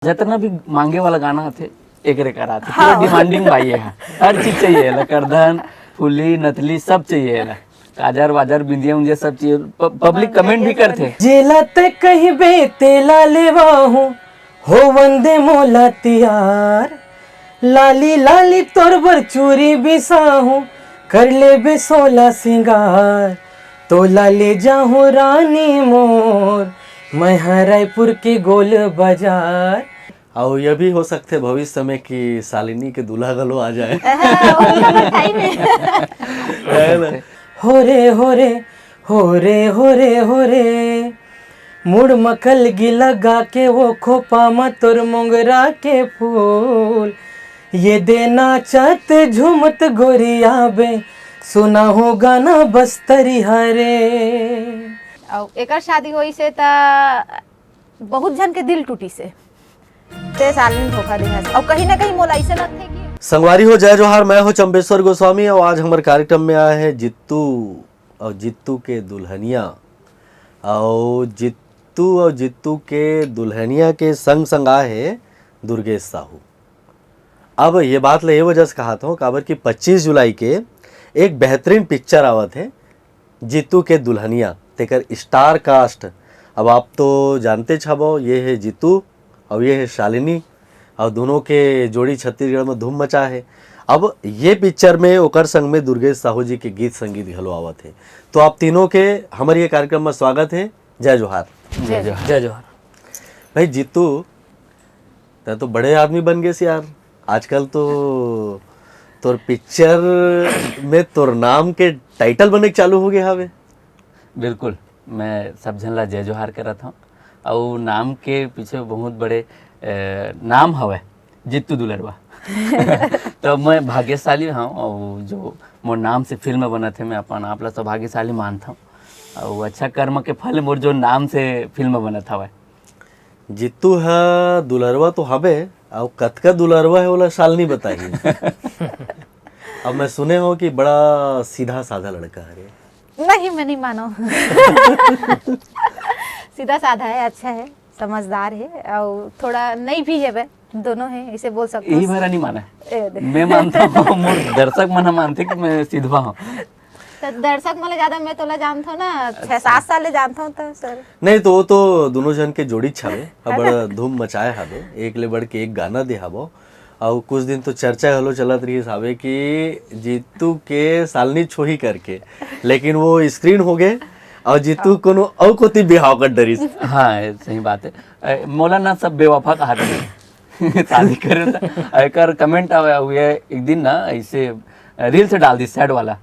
जितना भी मांगे वाला गाना थे एक रे करा थे पूरा डिमांडिंग भाई है, हर चीज चाहिए ला, करधन फुली नथली सब चाहिए ला, काजर वाजर बिंदिया उंदिया सब चाहिए। पब्लिक कमेंट भी करते जेला ते कहीं बे तेला लेवा हूँ हो वंदे मोला तियार, लाली लाली तोर बर चूरी बिसा हूँ कर ले बे सोला सिंगार, तो लाले जाहूँ रानी मोर मैं रायपुर के गोल बाजार। और यह भी हो सकते भविष्य में कि शालिनी के दूल्हा गलो आ जाए। हो रे हो रे हो रे हो रे हो रे मुड़ मकल गी लगा के वो खोपा मतुर मोंगरा के फूल, ये देना चत झुमत गोरिया बे सुना हो गाना बस्तरी हरे। एकर शादी होई से ता बहुत जन के दिल टूटी से ते सालिन धोखा दे है और कहीं ना कहीं मोला ऐसे लगते कि संगवारी हो जय जोहार, मैं हूँ चंपेश्वर गोस्वामी और आज हमारे कार्यक्रम में आए हैं जित्तू और जित्तू के दुल्हनिया और जित्तू के दुल्हनिया के संग संग आए हैं दुर्गेश साहू। अब ये बात ले वजह से कहा था काबर कि 25 जुलाई के एक बेहतरीन पिक्चर आवत है जित्तू के दुल्हनिया तेकर स्टार कास्ट। अब आप तो जानते छबो ये है जित्तू और ये है शालिनी और दोनों के जोड़ी छत्तीसगढ़ में धूम मचा है। अब ये पिक्चर में ओकर संग में दुर्गेश साहू जी के गीत संगीत घलो आवत है, तो आप तीनों के हमारे ये कार्यक्रम में स्वागत है। जय जोहार। जय जोहार। जय जोहार। भाई जित्तू तो बड़े आदमी बन गए यार, आजकल तो तोर पिक्चर में तोर नाम के टाइटल बने चालू हो गया हवे। बिल्कुल, मैं सब जन ला जय जोहार करत हूँ और नाम के पीछे बहुत बड़े नाम हवे जित्तू दुलरवा। तो मैं भाग्यशाली हूँ और जो मोर नाम से फिल्म बना थे मैं अपन आप ला सौभाग्यशाली मानता हूँ और अच्छा कर्म के फल मोर जो नाम से फिल्म बना था। जित्तू है दुलरवा तो हवे और कतका दुलरवा है बोला शालिनी बताइए। अब मैं सुने हो कि बड़ा सीधा साधा लड़का है। नहीं, मैं नहीं मानो। सीधा साधा है, अच्छा है, समझदार है और थोड़ा नहीं भी है, दोनों है, इसे बोल सकते यही मेरा नहीं माना है। मैं मानता हूँ, मोर दर्शक मन मानते कि मैं सिद्धवा हूँ। तो दर्शक मतलब ज्यादा मैं तोला जानता हूँ ना, 6-7 साल ले जानता हूँ तो सर नहीं तो वो तो दोनों जन के जोड़ी छावे अब बड़ा धूम मचाए हवे, एक ले बढ़ के एक गाना दे हवो और कुछ दिन तो चर्चा हलो चलत रही साहब कि जित्तू के शालिनी छोही करके, लेकिन वो स्क्रीन हो गए और जित्तू कोनो और कोती बिहाव कर डरी। हाँ सही बात है, मौलाना सब बेवफा कहा था। शादी करे था एक कमेंट आया हुए एक दिन ना ऐसे रील से डाल दी सैड वाला,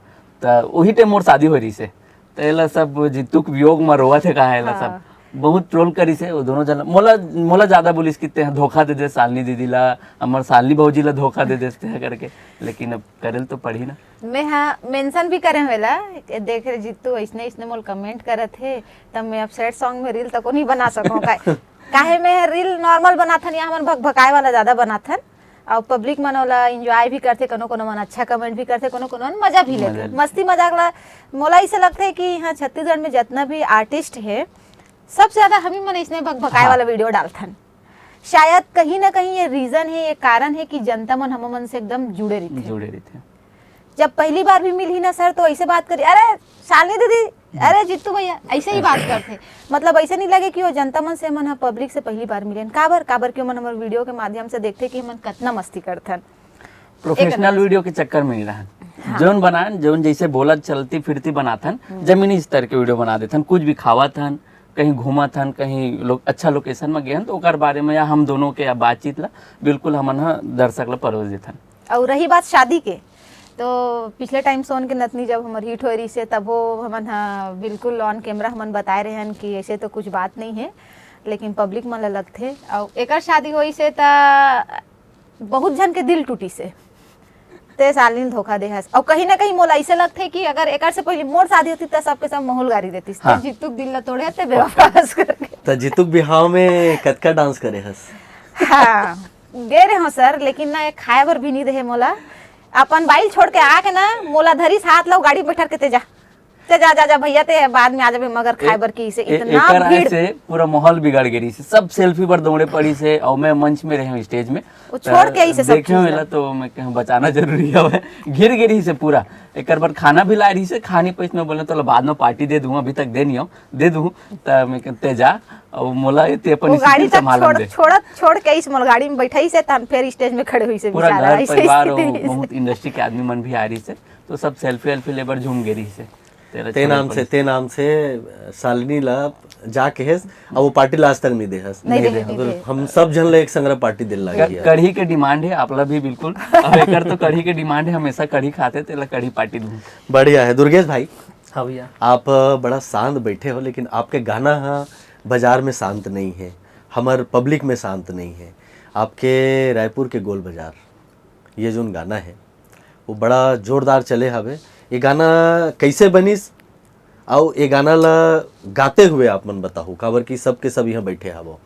तो वही टाइम मोर शादी हो रही से तो एला सब जित्तू के वियोग में रोआ थे कहा एला सब बहुत ट्रोल करी से वो दोनों जन मोला ज्यादा बोलिस कितने हैं धोखा दे दे शालिनी दीदी ला, हमार शालिनी भौजी ला धोखा दे देते हैं करके, लेकिन अब करेल तो पढ़ी ना। मैं हाँ मेंशन भी करे वेला देख रहे जित्तू इसने मोल कमेंट करे थे तब मैं अब सैड सॉन्ग में रील तक नहीं बना सकूं काहे मैं रील नॉर्मल बनाथन या हमन भकाए वाला ज्यादा बनाथन और पब्लिक मन वाला एंजॉय भी करते, कोनो कोनो मन अच्छा कमेंट भी करते, कोनो कोनो मन मजा भी लेते, मस्ती मजाक ला मोला ऐसे लगता है कि हाँ छत्तीसगढ़ में जितना भी आर्टिस्ट है सबसे ज्यादा हम ही मन इसने भकाए वाला वीडियो डालथन। शायद कहीं ना कहीं ये रीजन है, ये कारण है कि जनता मन हम मन से एकदम जुड़े रहते। जब पहली बार भी मिली ना सर तो ऐसे बात करी, अरे शालिनी दीदी, अरे जित्तू भैया, ऐसे ही बात करते, मतलब ऐसे नहीं लगे कि वो जनता मन से मन पब्लिक से पहली बार मिले काबर क्यों मन हमारे वीडियो के माध्यम से देखते कि मन कितना मस्ती करथन। प्रोफेशनल वीडियो के चक्कर में नहीं रहा, जौन बनान जौन जैसे बोला चलती फिरती बनाथन, जमीनी स्तर के वीडियो बना देथन, कुछ भी खावतन, कहीं घूमथन, कहीं लोग अच्छा लोकेशन में गए तो ओकर बारे में या हम दोनों के बातचीत ला बिल्कुल हमन दर्शक ला परोस देथन। और रही बात शादी के, तो पिछले टाइम सोन के नतनी जब हमार हिट हो रही से तब वो हमन बिल्कुल ऑन कैमरा हमन बताए रहे हैं कि ऐसे तो कुछ बात नहीं है, लेकिन पब्लिक मन अलग थे और एकर शादी होई से ता बहुत जन के दिल टूटी से ते शालिनी धोखा दे हस और कहीं ना कहीं मोला ऐसे लगते कि अगर एकर से पहले मोर शादी होती तो सबके सब माहौल गारी देती। हाँ। जित्तू दिल ला तोड़े ते बेवफास करके तो जित्तू बिहाव में कतका डांस करे हस। हाँ गे रहे हो सर, लेकिन ना खाए भर भी नहीं रहे मोला, अपन बाइल छोड़ के आके ना मोला धरी हाथ लो गाड़ी बैठा के ते जा जा जा जा भैया ते बाद में आ जाबे मगर खाए बर की से इतना एकर भीड़ ऐसे पूरा माहौल बिगड़ गई से, सब सेल्फी पर दौड़े पड़ी से, और मैं मंच में रहे हूँ स्टेज में, वो छोड़ के ऐसे सब देखे होला तो मैं कहूँ बचाना जरूरी है। गिर गिरी से पूरा एक बार खाना भी ला रही से, खानी पैसे में बोले तो बाद में पार्टी दे दूँ, अभी तक दे नहीं हो, दे दूँ तो मैं कहते जा और मोला ते अपन वो गाड़ी तक संभालन दे। छोड़ के इस गाड़ी में बैठाई से तन फिर स्टेज में खड़े हुई से पूरा बेचारा घर ऐसे परिवार और स्थिति से। बहुत इंडस्ट्री के आदमी मन भी आ रही से, तो सब सेल्फी वेल्फी लेबर झूम गे रही से। ते नाम से शालिनी ला जाके हेस और वो पार्टी लास्ट तक नहीं दे हस। नहीं दे हम सब जन ले एक संग्रह पार्टी दिल लगी है। कढ़ी के डिमांड है आपला भी बिल्कुल, अब एकर तो कढ़ी के डिमांड है, हमेशा कढ़ी खाते तेला कढ़ी पार्टी दूँ। बढ़िया है दुर्गेश भाई, हाँ भैया। आप बड़ा शांत बैठे हो, लेकिन आपके गाना हाँ बाजार में शांत नहीं है, हमार पब्लिक में शांत नहीं है। आपके रायपुर के गोल बाजार ये जो गाना है वो बड़ा जोरदार चले हवे। ये गाना कैसे बनिस और ये गाना ला गाते हुए आप मन बताओ, काबर की सब के सब यहाँ बैठे हवो।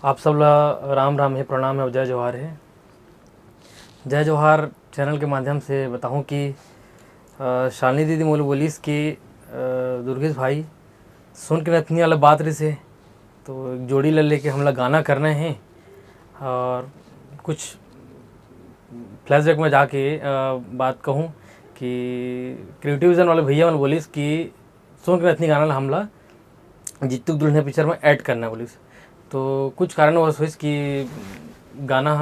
आप सब ला राम राम है, प्रणाम है और जय जोहार है। जय जोहार चैनल के माध्यम से बताऊं कि शालिनी दीदी मोल बोलीस कि दुर्गेश भाई सुन के इतनी वाला बात रही से, तो एक जोड़ी ले लेके हम लोग गाना करने हैं। और कुछ फ्लैशबैक में जाके बात कहूँ कि क्रिएटिव विजन वाले भैया मन बोलिस कि सुन के इतनी गाना हमला जित्तू दुल्हनिया पिक्चर में ऐड करना बोलिस। तो कुछ कारणवश हुई कि गाना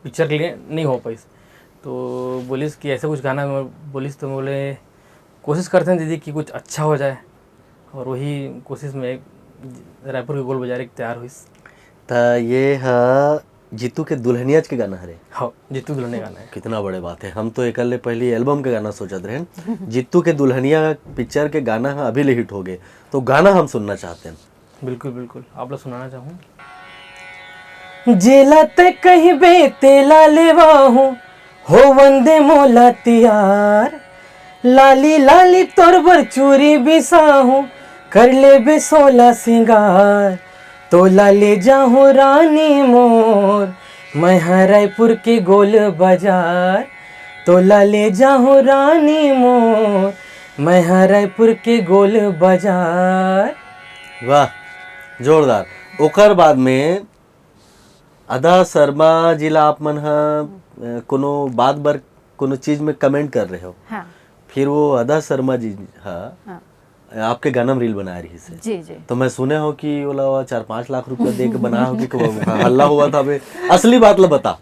पिक्चर के लिए नहीं हो पाई, तो बोलिस कि ऐसा कुछ गाना बोलिस, तो बोले कोशिश करते हैं दीदी कि कुछ अच्छा हो जाए, और वही कोशिश में रायपुर के गोल बाजार एक तैयार हुई। तो ये है जीतू के दुल्हनिया के गाना हरे। हाँ, जित्तू दुल्हनिया गाना है। कितना बड़े बात है, हम तो एक पहली एल्बम के गाना सोचत रहे। जीतू के दुल्हनिया पिक्चर के गाना अभी ले हिट हो गए, तो गाना हम सुनना चाहते हैं। बिल्कुल बिल्कुल, आप लोग सुनाना चाहूँ। जेला ते कहिबे तेला लेवाहूँ, हो वंदे मोला तियार, लाली लाली तोर बर चूरी बिसाहूँ, कर ले बे सोला सिंगार, तोला ले जाहूँ रानी मोर, मैं हाँ रायपुर के गोल बाजार, तोला ले जाहूँ रानी मोर, मैं हाँ रायपुर के गोल बाजार। वाह जोरदार। ओकर बाद में अदा शर्मा जिला आप मन हा कोनो बात बर कोनो चीज में कमेंट कर रहे हो, हाँ फिर वो अदा शर्मा जी हा हाँ आपके गाना में रील बना रही से। जी जी। तो मैं सुने हो कि बोला 4-5 लाख रुपया दे के बना हो कि हल्ला हुआ था। बे असली बात ला बता।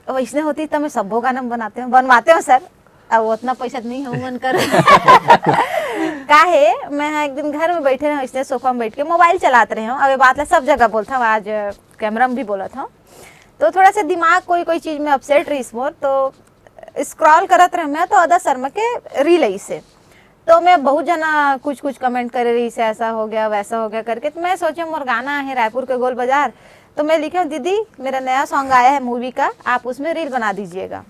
वैसने होती तो मैं सबो गाना बनवाते हो सर, अब उतना पैसा नहीं हो मन कर काहे मैं एक दिन घर में बैठे रहे, इसने सोफा में बैठ के मोबाइल चलाते रहे हूँ। अब ये बात ला सब जगह बोलता हूँ, आज कैमरा में भी बोला था, तो थोड़ा सा दिमाग कोई चीज में अपसेट रही मोर, तो स्क्रॉल करत रहे मैं, तो अदा शर्मा के रील आई से, तो मैं बहुत जना कुछ कमेंट करे रही से, ऐसा हो गया वैसा हो गया करके। तो मैं सोचा मोर गाना है रायपुर के गोल बाजार, तो मैं लिखा दीदी मेरा नया सॉन्ग आया है मूवी का, आप उसमें रील बना दीजिएगा।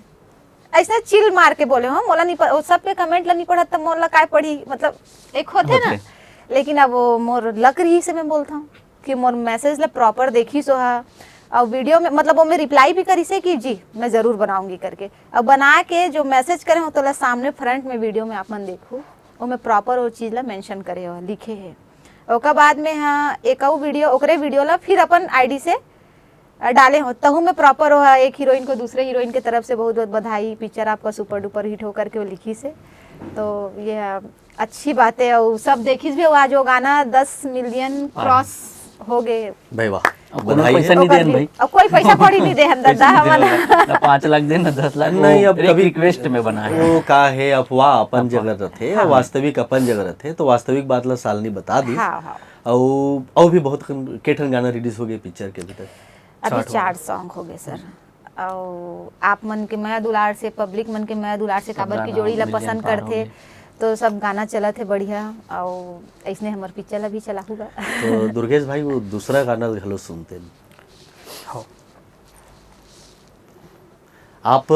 ऐसे चिल मार के बोले हो, मोला नहीं सब पे कमेंट ला नहीं पढ़ा, तब मोला काय पढ़ी, मतलब एक होते ना। लेकिन अब वो मोर लग रही से मैं बोलता हूँ कि मोर मैसेज ला प्रॉपर देखी सो हा, और वीडियो में मतलब वो मैं रिप्लाई भी करी से कि जी मैं जरूर बनाऊंगी करके। अब बना के जो मैसेज करे हो तो ला सामने फ्रंट में वीडियो में आप मन देखो, वो मैं प्रॉपर वो चीज ला मेंशन करे हो, लिखे है। ओकर बाद में हाँ एक वीडियो ओकरे वीडियो ला फिर अपन आईडी से डाले हो, तहु में प्रॉपर हो एक हीरोइन को दूसरे हीरोइन की तरफ से बहुत बहुत बधाई, पिक्चर आपका सुपर डुपर हिट हो करके वो लिखी से। तो ये अच्छी बात है, और सब देखिस भी आज वो गाना 10 मिलियन क्रॉस हो गए भाई वाह, अब कोनो पैसा नहीं देन भाई, अब कोई पैसा कौड़ी नहीं दे हम दादा हमारा ना 5 लाख दे ना 10 लाख नहीं, अब कभी रिक्वेस्ट में बना है। वो का है अफवाह अपन जगह रथे और वास्तविक अपन जगह रथे, तो वास्तविक बात ला शालिनी बता दी। हाँ हाँ और भी बहुत केठन गाना रिलीज हो गए पिक्चर के अभी तक। अभी 4 सॉन्ग हो गए सर, और आप मन के मैं दुलार से, पब्लिक मन के मैं दुलार से काबर की जोड़ी ला पसंद करते, तो सब गाना चला थे बढ़िया, और ऐसने हमार पिक्चर ला भी चला होगा। तो दुर्गेश भाई वो दूसरा गाना हेलो सुनते हैं हाँ। आप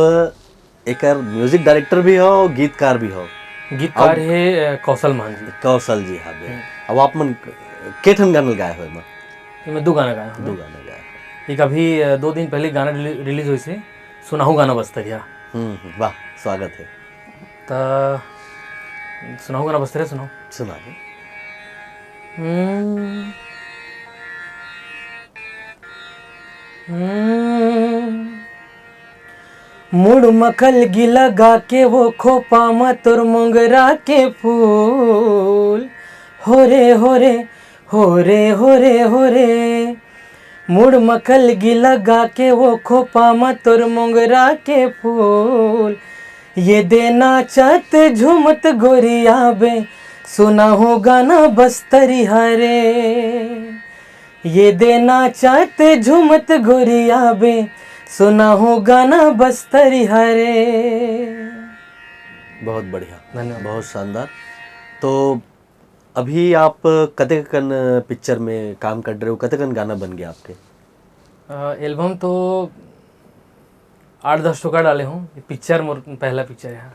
एक म्यूजिक डायरेक्टर भी हो, गीतकार भी हो। गीतकार है कौशल मान जी। कौशल जी हाँ बे। अब आप मन केठन गाना गाए हो ना? मैं 2 गाना गाया हूँ। 2 गाना गाए हो। एक अभी 2 दिन पहले गाना रिलीज हुई से सुनाहू गाना बजता गया। वाह स्वागत है। तो सुनाओ गाना बस तेरे सुनाओ। सुना दो। मुड़ मखल गी लगा के वो खोपा मत और मोगरा के फूल हो रे हो रे हो रे हो रे हो रे। मुड़ मखल गी लगा के वो खोपा मत और मोगरा के फूल ये देना चत झुमत गोरिया बे सुना हो गाना बस्तरी हरे। ये देना चत झुमत गोरिया बे सुना हो गाना बस्तरी हरे। बहुत बढ़िया, धन्यवाद। बहुत शानदार। तो अभी आप कतेकन पिक्चर में काम कर रहे हो, कतेकन गाना बन गया आपके? एल्बम तो 8-10 टुकड़ा डाले हूँ। ये पिक्चर मोर पहला पिक्चर है।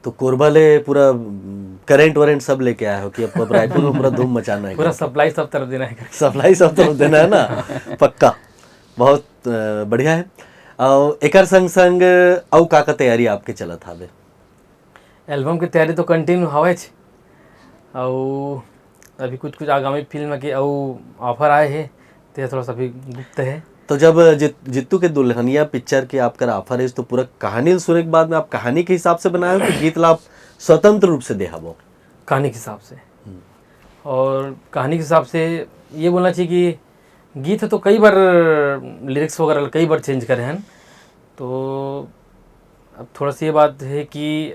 तो कोरबाले पूरा करेंट वरेंट सब लेके आए हो कि अब रायपुर में पूरा धूम मचाना है? पूरा सप्लाई सब तरफ देना है। सप्लाई सब तरफ देना है ना? पक्का, बहुत बढ़िया है। एकर संग संग औ का तैयारी आपके चलत हावे? एल्बम की तैयारी तो कंटिन्यू हवे छे और अभी कुछ कुछ आगामी फिल्म के ऑफर आए हैं तो थोड़ा सा भी गुप्त है। तो जब जित्तू के दुल्हनिया पिक्चर के आपका ऑफर है तो पूरा कहानी सुनने के बाद में आप कहानी के हिसाब से बनाए हो कि गीत ला आप स्वतंत्र रूप से दे हबो? कहानी के हिसाब से। और कहानी के हिसाब से ये बोलना चाहिए कि गीत तो कई बार लिरिक्स वगैरह कई बार चेंज करे हैं। तो अब थोड़ा सी ये बात है कि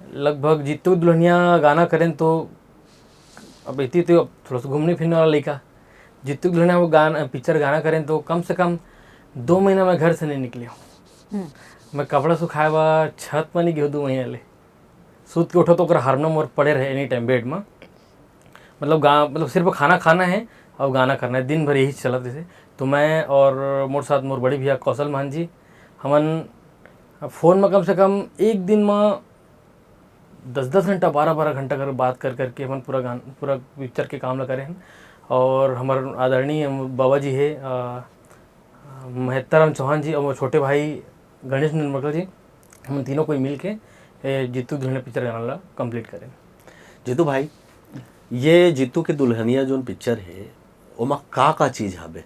लगभग जित्तू दुल्हनिया गाना करें तो अब इतनी तो थोड़ा सा घूमने फिरने वाला लड़का जित्तू दुल्हनिया वो गाना पिक्चर गाना करें तो कम से कम 2 महीना मैं घर से नहीं निकले हूँ। मैं कपड़ा सुखाए बा छत पर नहीं गए 2 महीने ले सूत के उठो तो हारमोनियम और पड़े रहे एनी टाइम बेड में। मतलब सिर्फ खाना खाना है और गाना करना है, दिन भर यही चला जैसे। तो मैं और मोर साथ मोर बड़ी भैया कौशल मान जी हमन फ़ोन में कम से कम एक दिन में 10-10 घंटा 12-12 घंटा कर बात कर करके हम पूरा पिक्चर के काम ला करे हैं। और हमारे आदरणीय बाबा जी है महत्तराम चौहान जी और छोटे भाई गणेश निर्मल जी, हम तीनों कोई मिल के जित्तू दुल्हनिया पिक्चर गाना ला कंप्लीट करें। जितू भाई, ये जित्तू के दुल्हनिया जो पिक्चर है ओमा का चीज हबे?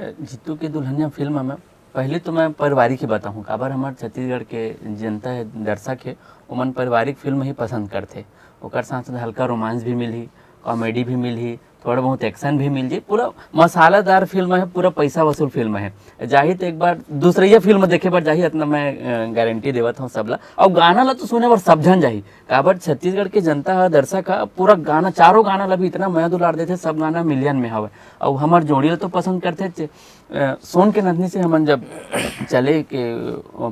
जित्तू के दुल्हनिया फिल्म में पहले तो मैं पारिवारिक ही बताऊँ। काबर हमारे छत्तीसगढ़ के जनता है दर्शक है ओमन पारिवारिक फिल्म ही पसंद करते। ओकर साथ साथ हल्का रोमांस भी मिली, कॉमेडी भी मिली, थोड़ा बहुत एक्शन भी मिल जाए। पूरा मसालादार फिल्म है, पूरा पैसा वसूल फिल्म है। जाही तो एक बार दूसरी फिल्म देखे पर जाही, इतना मैं गारंटी देवत हूँ सबला। और गाना ला तो सुने पर समझन जाही। काबर छत्तीसगढ़ के जनता है दर्शक है पूरा गाना चारों गाना ला भी इतना मया दुलार देते, सब गाना मिलियन में हवे। और हमार जोड़ी ला तो पसंद करते। सोन के नथनी से हमन जब चले के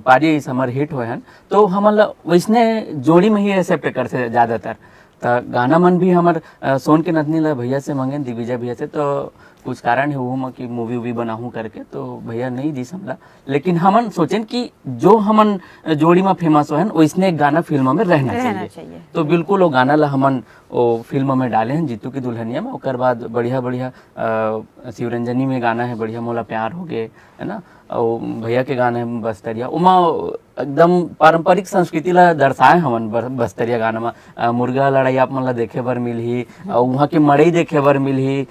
पारी हमार हिट हुए हैं तो हमन वैसने जोड़ी में ही एक्सेप्ट करते ज़्यादातर। तो गाना मन भी हमार सोन के नथनी ला भैया से मंगे, दिग्विजय भैया से। तो कुछ कारण है वो हम कि मूवी वूवी बनाऊँ करके तो भैया नहीं दी समला। लेकिन हमन सोचें कि जो हमन जोड़ी में फेमस हुए हैं वैसने गाना फिल्म में रहना चाहिए। तो बिल्कुल वो गाना ला हमन वो फिल्म में डाले हैं जित्तू की दुल्हनिया में। उसके बाद बढ़िया बढ़िया शिवरंजनी में गाना है बढ़िया मोला प्यार हो गए है ना। और भैया के गाने में बस्तरिया उमा एकदम पारंपरिक संस्कृति ला दर्शाए हमन बस्तरिया गाना में। मुर्गा लड़ाई आप मन ला देखे बर मिलही और वहाँ के मड़ई देखे बर मिलही,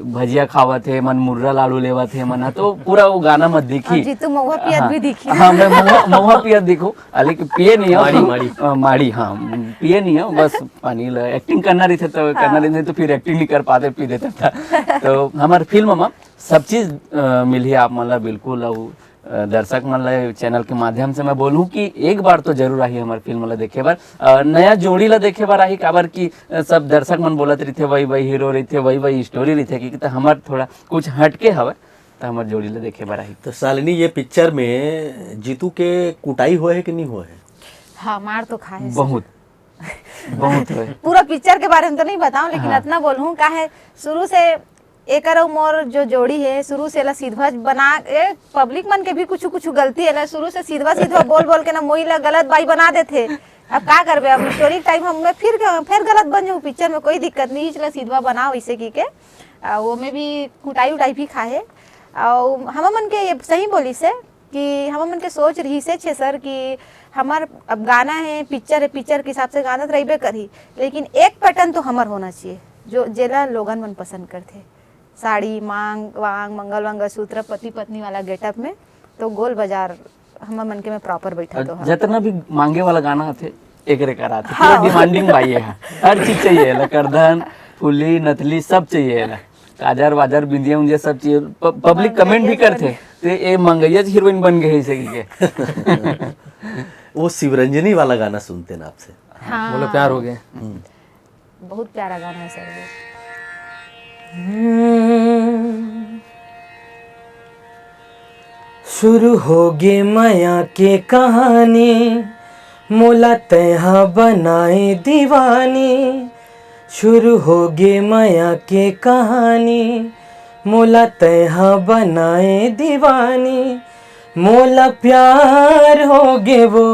भजिया खावत है मन, मुर्रा लाड़ू लेवत है मन। तो पूरा वो गाना में दिखी। जीतू महुआ पियत भी दिखी। हाँ मैं महुआ पियत दिखो, लेकिन पिए नहीं हो माड़ी। हाँ पिए नहीं हो, बस पानी ला एक्टिंग करना रही थे तो करना रही तो फिर एक्टिंग नहीं कर पाते, पी देता था। तो हमारे फिल्म में सब चीज़ मिली आप मतलब बिल्कुल। दर्शक मन चैनल के माध्यम से मैं बोलूँ कि एक बार तो जरूर आई हमारे फिल्म ला देखे बार, नया जोड़ी ला देखे बार आई। काबर की सब दर्शक मन बोलत रही थे वही हीरो रही थे, वही स्टोरी रही थे कि तो हमार थोड़ा कुछ हटके हवे तो हमारे जोड़ी ला देखे बार आई। तो शालिनी, ये पिक्चर में जीतू के कुटाई हुए है कि नहीं हुए है? हाँ मार तो खाए बहुत है। पूरा पिक्चर के बारे में तो नहीं बताऊं लेकिन इतना बोलूं का है शुरू से एक मोर जो जोड़ी है शुरू से ला सीधा बना पब्लिक मन के भी कुछ गलती है शुरू से सीधा बोल के ना मोई ला गलत बाई बना देते। अब का करबे, अब स्टोरी टाइम हम फिर गलत बन जाऊँ पिक्चर में, कोई दिक्कत नहीं, इसलिए सीधा बनाओ वैसे की के वो में भी कुटाई उटाई भी खाए। और हम मन के ये सही बोली से कि हम मन के सोच रही से छे सर कि हमार अब गाना है पिक्चर के हिसाब से गाना तो रहीबे करी, लेकिन एक पैटर्न तो हमार होना चाहिए जो जेला लोगन मन पसंद करते। साड़ी मांग वांग मंगल मंगलसूत्र पति पत्नी वाला गेटअप में तो गोल बाजार हमार मन के में प्रॉपर बैठा तो जितना भी मांगे वाला गाना आते एक रे करा आते पूरा डिमांडिंग भाई है, हर चीज चाहिए ला, करधन फुली नथली सब चाहिए ला, काजर वाजर बिंदिया उंदिया सब चाहिए। पब्लिक कमेंट भी करते तो ये मंगैया हीरोइन बन गई सही के। वो शिवरंजनी वाला गाना सुनते ना आपसे? हाँ बोलो प्यार हो गए। बहुत प्यारा गाना है सर वो। शुरू होगी माया के कहानी, मोला तैहा बनाए दीवानी। शुरू होगी माया के कहानी, मोला तैहा बनाए दीवानी। मोला प्यार होगे वो,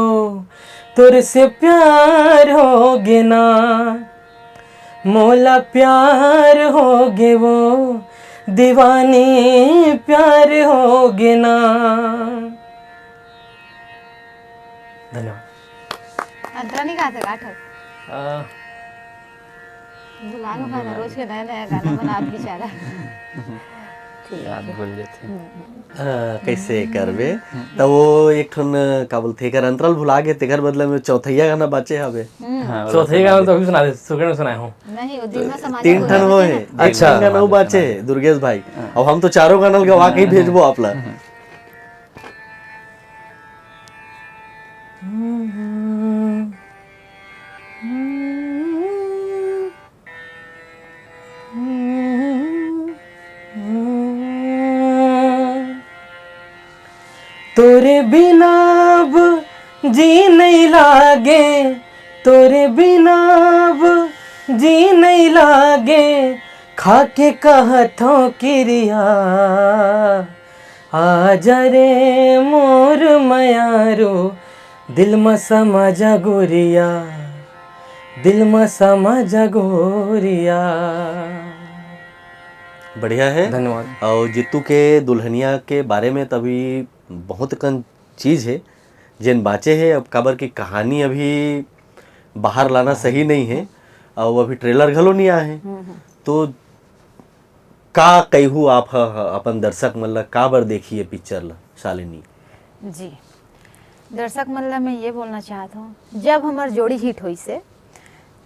तुर से प्यार होगे ना। मोला प्यार होगे वो, दीवानी प्यार होगे ना। धन्यवाद। अंतरा नहीं गा सका ठग दुलान गाना रोज के नया नया गाना बना बेचारा। याद भूल जाते। कैसे करबे तो वो एक ठन का बोलते एकर अंतराल भुला गए, तेकर बदले में चौथैया गाना बाचे हवे। हाँ, चौथे गाना तो अभी सुना दे, सुगण सुनाए हूँ। नहीं वो दिन में समाज तीन ठन हो है, अच्छा। अच्छा गाना बाचे दुर्गेश भाई। अब हम तो चारों गाना गवा के ही भेजबो आपला। तोरे बिना अब जी नहीं लागे, तोरे बिना अब जी नहीं लागे। खाके कहथों किरिया, आजा रे मोर मयारो, दिल में समा जगोरिया, दिल में समा जगोरिया। बढ़िया है। धन्यवाद। और जित्तू के दुल्हनिया के बारे में तभी बहुत कन चीज है जिन बाचे है। अब काबर की कहानी अभी बाहर लाना सही नहीं है और अभी ट्रेलर घलो नहीं आए हैं, तो का कहू आप अपन दर्शक मन ला का बर देखिए पिक्चर ला शालिनी जी। दर्शक मन ला मैं ये बोलना चाहता हूँ, जब हमार जोड़ी हिट हुई से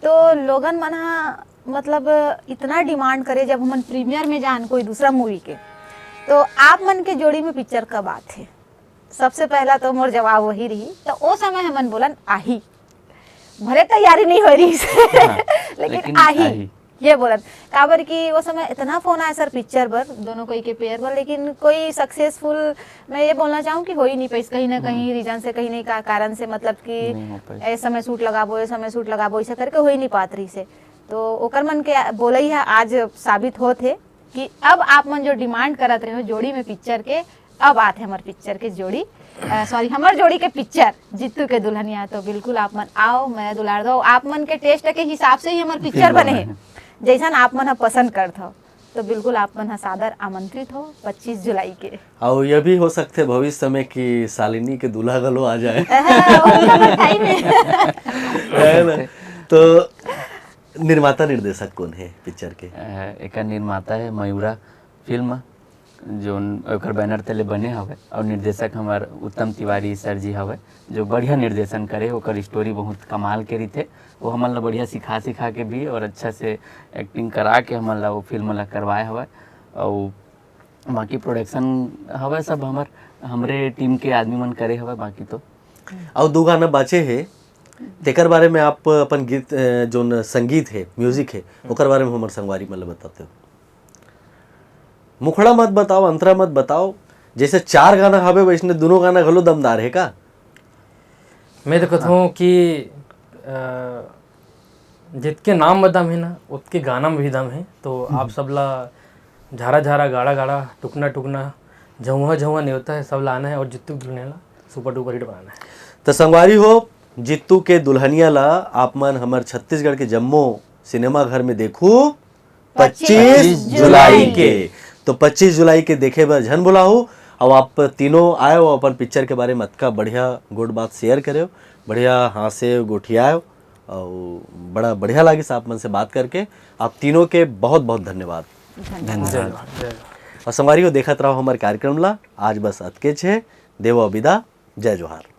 तो लोगन मना मतलब इतना डिमांड करे जब हमन प्रीमियर में जान कोई दूसरा मूवी के, तो आप मन के जोड़ी में पिक्चर का बात है। सबसे पहला तो मोर जवाब वही रही, तो वो समय हमन बोलन आही, भले तैयारी नहीं हो रही से लेकिन आही ये बोलत। काबर की वो समय इतना फोन आया सर पिक्चर पर दोनों कोई के पेयर पर, लेकिन कोई सक्सेसफुल मैं ये बोलना चाहूँ कि हो ही नहीं पाई कहीं ना कहीं रीजन से, कहीं नहीं का कारण से, मतलब कि ऐसे समय शूट लगाबो ऐसे समय शूट लगाबो ऐसा करके हो ही नहीं पात रही से। तो ओकर मन के बोले ही है आज साबित होते कि अब आप मन जो डिमांड करत रहे हो जोड़ी में पिक्चर के, अब आते हमारे पिक्चर के जोड़ी सॉरी हमारे जोड़ी के पिक्चर जित्तू के दुल्हनिया। तो बिल्कुल आप मन आओ, मैं दुलार दो, आप मन के टेस्ट के हिसाब से ही हमारे पिक्चर बने हैं, जैसा आप मन पसंद करत हो। तो बिल्कुल आप मन सादर आमंत्रित हो 25 जुलाई के। और ये भी हो सकते भविष्य में कि शालिनी के दूल्हा गलो आ जाए है ना? तो निर्माता निर्देशक कौन है पिक्चर के? एक निर्माता है मयूरा फिल्म जो ओकर बैनर तले बने हवे, और निर्देशक हमार उत्तम तिवारी सर जी हवे जो बढ़िया निर्देशन करे। ओकर स्टोरी बहुत कमाल के रही, वो हमन ला बढ़िया सिखा के भी और अच्छा से एक्टिंग करा के हमन ला वो फिल्म ला करवाए हवे। और बाकी प्रोडक्शन हवे सब हमरे टीम के आदमी मन करे हवे। बाकी तो और दो गाना बाचे है, तेकर बारे में आप अपन गीत जो संगीत है म्यूजिक है ओकर बारे में हमारे संगवारी मतलब बताते हो। मुखड़ा मत बताओ, अंतरा मत बताओ, जैसे 4 गाना हवे वैसने दोनों गाना घलो दमदार है का? मैं तो कहता हूँ कि जितके नाम में दम है ना उतके गाना में भी दम है। तो आप सब ला झारा झारा गाड़ा गाड़ा टुकना टुकना झुआ झुआ नहीं होता है, सब लाना है और जित्तू दुल्हनिया ला सुपर डुपर हिट बनाना है। तो संगवारी हो जित्तू के दुल्हनिया ला आप मन हमार छत्तीसगढ़ के जम्मू सिनेमा घर में देखू 25 जुलाई के। तो 25 जुलाई के देखे बर झन बुलाहू अब आप तीनों आए हो अपन पिक्चर के बारे में अतका बढ़िया गुड बात शेयर करे, बढ़िया हाँसे गोठियाए और बड़ा बढ़िया लगी आप मन से बात करके। आप तीनों के बहुत बहुत धन्यवाद। और संगवारी को देखत रहो हमारे कार्यक्रम ला। आज बस अतके छे, देवो विदा, जय जोहार।